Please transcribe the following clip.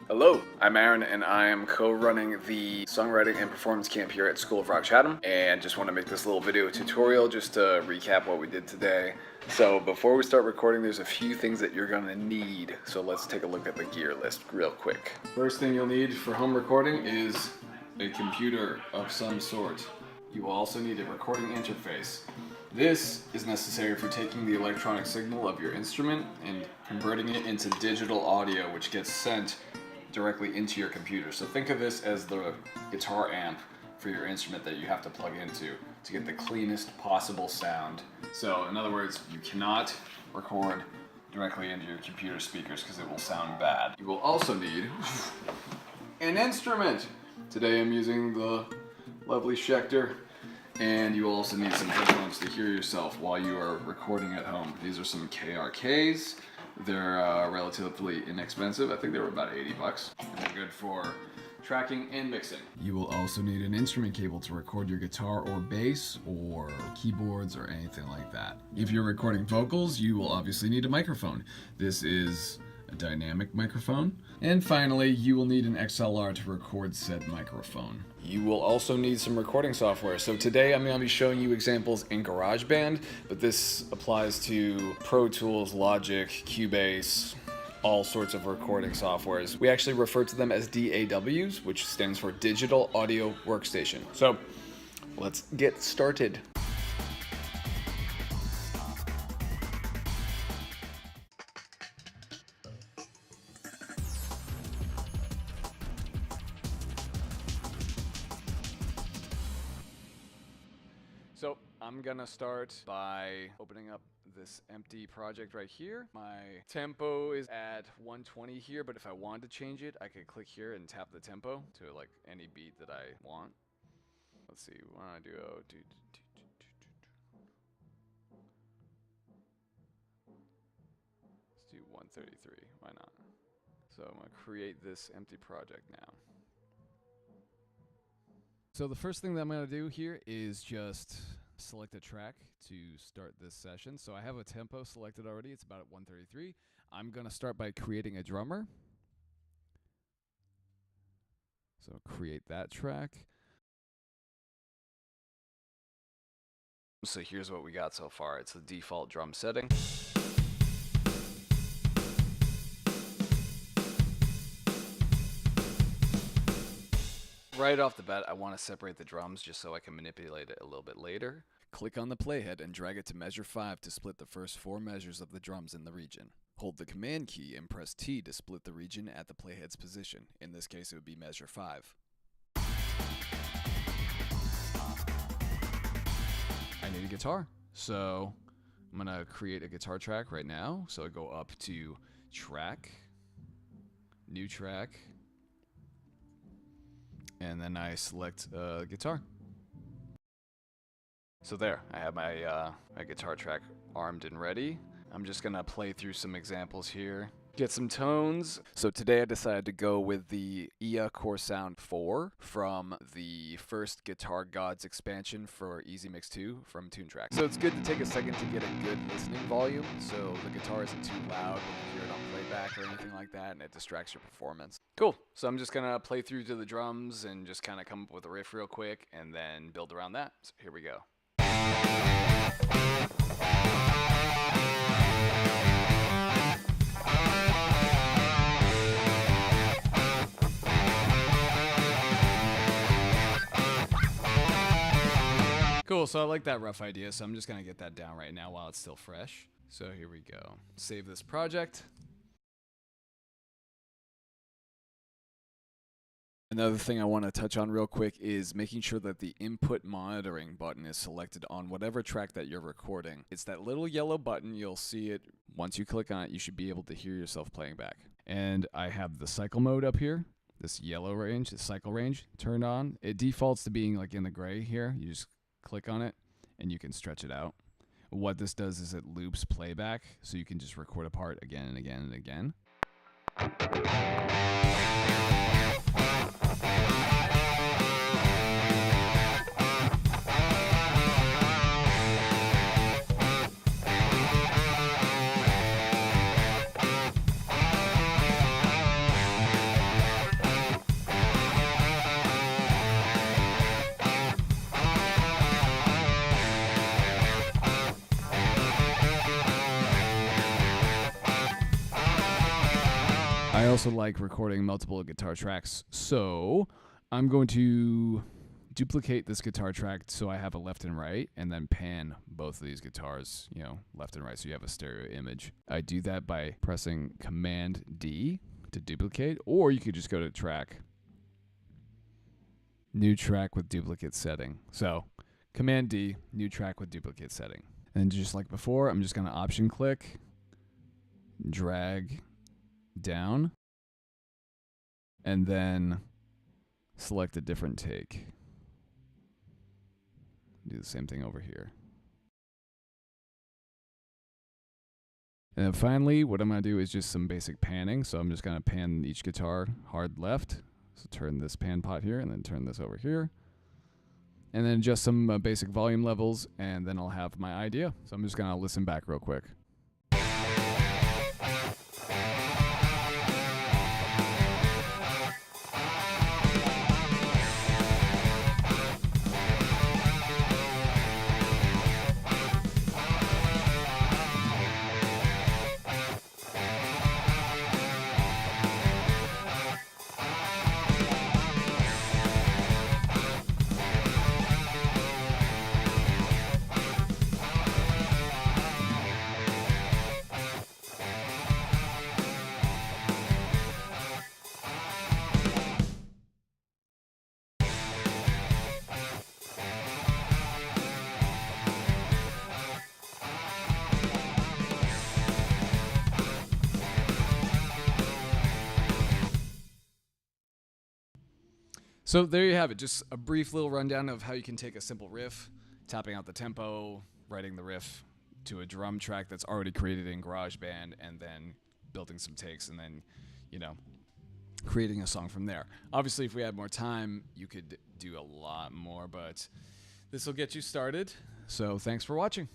Hello, I'm Aaron, and I am co-running the Songwriting and Performance Camp here at School of Rock Chatham, and just want to make this little video tutorial just to recap what we did today. So before we start recording, there's a few things that you're going to need, so let's take a look at the gear list real quick. First thing you'll need for home recording is a computer of some sort. You will also need a recording interface. This is necessary for taking the electronic signal of your instrument and converting it into digital audio, which gets sent directly into your computer. So think of this as the guitar amp for your instrument that you have to plug into to get the cleanest possible sound. So in other words, you cannot record directly into your computer speakers because it will sound bad. You will also need an instrument. Today I'm using the lovely Schecter, and you will also need some headphones to hear yourself while you are recording at home. These are some KRKs. They're relatively inexpensive. I think they were about 80 bucks. And they're good for tracking and mixing. You will also need an instrument cable to record your guitar or bass or keyboards or anything like that. If you're recording vocals, you will obviously need a microphone. This is a dynamic microphone. And finally, you will need an XLR to record said microphone. You will also need some recording software. So today I'm going to be showing you examples in Garageband, but this applies to Pro Tools, Logic, Cubase, all sorts of recording softwares. We actually refer to them as DAWs, which stands for Digital Audio Workstation. So let's get started. So I'm gonna start by opening up this empty project right here. My tempo is at 120 here, but if I wanted to change it, I could click here and tap the tempo to like any beat that I want. Let's see, why don't I do let's do 133, why not? So I'm gonna create this empty project now. So the first thing that I'm going to do here is just select a track to start this session. So I have a tempo selected already. It's about at 133. I'm going to start by creating a drummer. So create that track. So here's what we got so far. It's the default drum setting. Right off the bat, I want to separate the drums just so I can manipulate it a little bit later. Click on the playhead and drag it to measure 5 to split the first 4 measures of the drums in the region. Hold the command key and press T to split the region at the playhead's position. In this case, it would be measure 5. I need a guitar, so I'm going to create a guitar track right now. So I go up to Track, New Track, and then I select guitar. So there, I have my guitar track armed and ready. I'm just gonna play through some examples here, get some tones. So today I decided to go with the IA Core Sound 4 from the first Guitar Gods expansion for Easy Mix 2 from TuneTrack. So it's good to take a second to get a good listening volume, so the guitar isn't too loud when you hear it on playback or anything like that, and it distracts your performance. Cool, so I'm just gonna play through to the drums and just kind of come up with a riff real quick and then build around that. So here we go. Cool, so I like that rough idea, so I'm just gonna get that down right now while it's still fresh. So here we go. Save this project. Another thing I want to touch on real quick is making sure that the input monitoring button is selected on whatever track that you're recording. It's that little yellow button. You'll see it once you click on it. You should be able to hear yourself playing back. And I have the cycle mode up here, this yellow range, the cycle range turned on. It defaults to being like in the gray here. You just click on it and you can stretch it out. What this does is it loops playback, so you can just record a part again and again and again. I also like recording multiple guitar tracks, so I'm going to duplicate this guitar track so I have a left and right, and then pan both of these guitars, left and right, so you have a stereo image. I do that by pressing Command D to duplicate, or you could just go to track, new track with duplicate setting. So Command D, new track with duplicate setting. And just like before, I'm just going to option click, drag down, and then select a different take. Do the same thing over here. And then finally, what I'm going to do is just some basic panning. So I'm just going to pan each guitar hard left. So turn this pan pot here and then turn this over here. And then just some basic volume levels, and then I'll have my idea. So I'm just going to listen back real quick. So there you have it, just a brief little rundown of how you can take a simple riff, tapping out the tempo, writing the riff to a drum track that's already created in Garageband, and then building some takes, and then, creating a song from there. Obviously, if we had more time, you could do a lot more, but this will get you started. So thanks for watching.